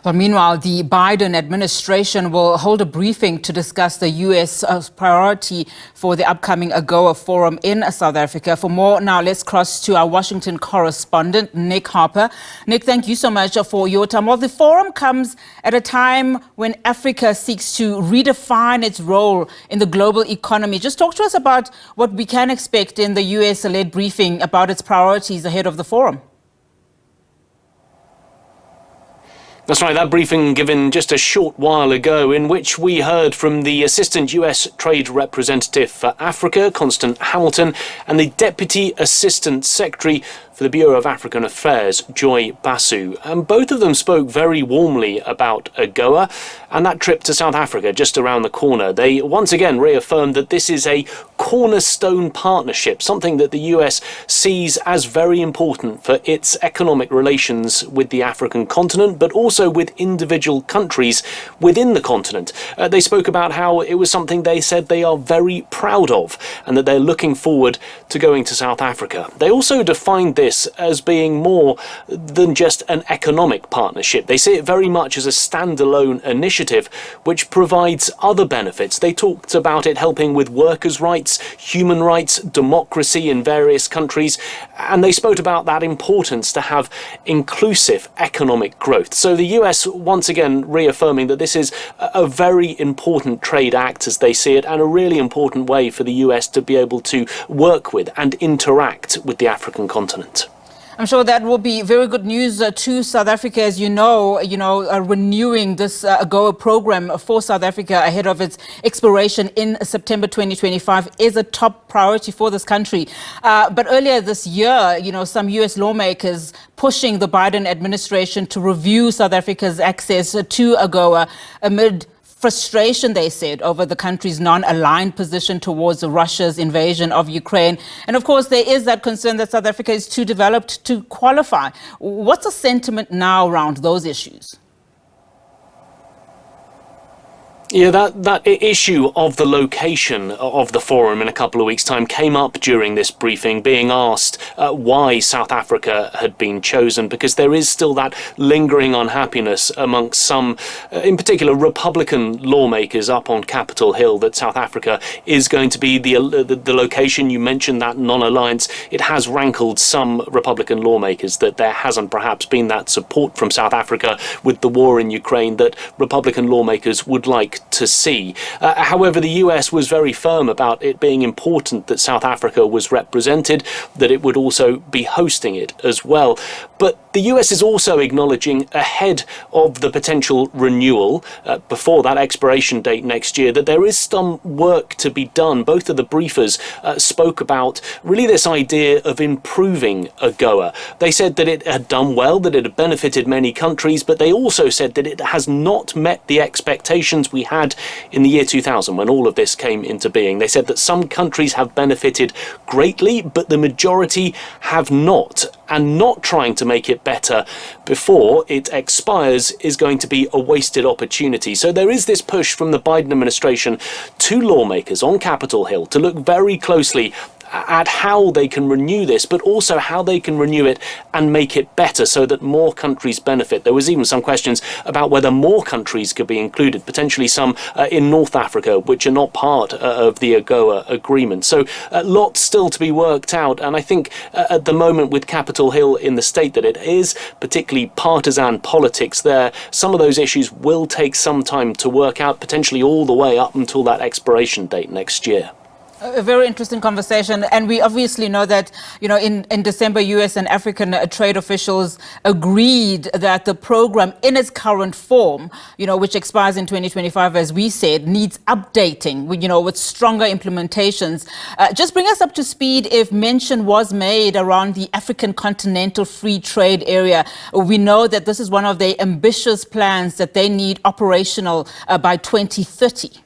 Well, meanwhile, the Biden administration will hold a briefing to discuss the U.S. priority for the upcoming AGOA Forum in South Africa. For more now, let's cross to our Washington correspondent, Nick Harper. Nick, thank you so much for your time. Well, the forum comes at a time when Africa seeks to redefine its role in the global economy. Just talk to us about what we can expect in the U.S.-led briefing about its priorities ahead of the forum. That's right, that briefing given just a short while ago, in which we heard from the Assistant US Trade Representative for Africa, Constance Hamilton, and the Deputy Assistant Secretary for the Bureau of African Affairs, Joy Basu. And both of them spoke very warmly about AGOA and that trip to South Africa just around the corner. They once again reaffirmed that this is a cornerstone partnership, something that the US sees as very important for its economic relations with the African continent, but also with individual countries within the continent. They spoke about how it was something they said they are very proud of and that they're looking forward to going to South Africa. They also defined this as being more than just an economic partnership. They see it very much as a standalone initiative which provides other benefits. They talked about it helping with workers' rights, human rights, democracy in various countries, and they spoke about that importance to have inclusive economic growth. So the US once again reaffirming that this is a very important trade act as they see it, and a really important way for the US to be able to work with and interact with the African continent. I'm sure that will be very good news to South Africa, as you know, renewing this AGOA program for South Africa ahead of its expiration in September 2025 is a top priority for this country. But earlier this year, some U.S. lawmakers pushing the Biden administration to review South Africa's access to AGOA amid frustration, they said, over the country's non-aligned position towards Russia's invasion of Ukraine. And of course, there is that concern that South Africa is too developed to qualify. What's the sentiment now around those issues? Yeah, that issue of the location of the forum in a couple of weeks' time came up during this briefing, being asked why South Africa had been chosen, because there is still that lingering unhappiness amongst some, in particular, Republican lawmakers up on Capitol Hill that South Africa is going to be the location. You mentioned that non-alliance. It has rankled some Republican lawmakers that there hasn't perhaps been that support from South Africa with the war in Ukraine that Republican lawmakers would like to see. However, the US was very firm about it being important that South Africa was represented, that it would also be hosting it as well. But the US is also acknowledging ahead of the potential renewal, before that expiration date next year, that there is some work to be done. Both of the briefers spoke about really this idea of improving AGOA. They said that it had done well, that it had benefited many countries, but they also said that it has not met the expectations we had in the year 2000 when all of this came into being. They said that some countries have benefited greatly, but the majority have not. And not trying to make it better before it expires is going to be a wasted opportunity. So there is this push from the Biden administration to lawmakers on Capitol Hill to look very closely at how they can renew this, but also how they can renew it and make it better so that more countries benefit. There was even some questions about whether more countries could be included, potentially some in North Africa, which are not part of the AGOA agreement. So lots still to be worked out. And I think at the moment with Capitol Hill in the state that it is, particularly partisan politics there, some of those issues will take some time to work out, potentially all the way up until that expiration date next year. A very interesting conversation. And we obviously know that, in December, US and African trade officials agreed that the program in its current form, which expires in 2025, as we said, needs updating, with stronger implementations. Just bring us up to speed if mention was made around the African Continental Free Trade Area. We know that this is one of the ambitious plans that they need operational by 2030.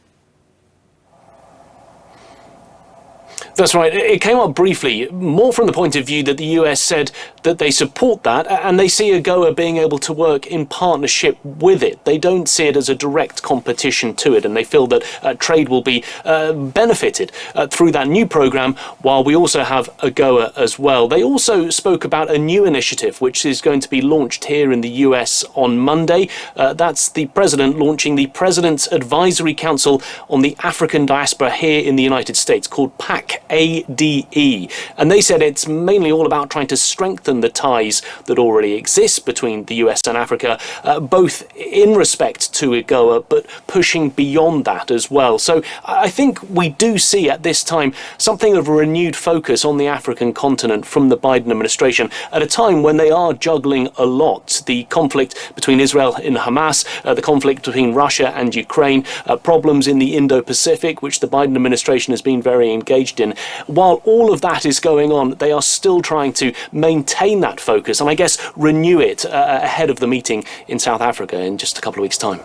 That's right. It came up briefly, more from the point of view that the US said that they support that and they see AGOA being able to work in partnership with it. They don't see it as a direct competition to it, and they feel that trade will be benefited through that new program, while we also have AGOA as well. They also spoke about a new initiative which is going to be launched here in the US on Monday. That's the president launching the President's Advisory Council on the African Diaspora here in the United States, called PAC-ADE. And they said it's mainly all about trying to strengthen the ties that already exist between the US and Africa, both in respect to AGOA, but pushing beyond that as well. So I think we do see at this time something of a renewed focus on the African continent from the Biden administration at a time when they are juggling a lot. The conflict between Israel and Hamas, the conflict between Russia and Ukraine, problems in the Indo-Pacific, which the Biden administration has been very engaged in. While all of that is going on, they are still trying to maintain that focus and I guess renew it ahead of the meeting in South Africa in just a couple of weeks' time.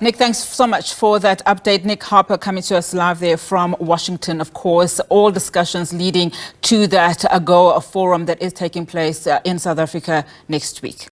Nick, thanks so much for that update. Nick Harper coming to us live there from Washington. Of course, all discussions leading to that AGOA Forum that is taking place in South Africa next week.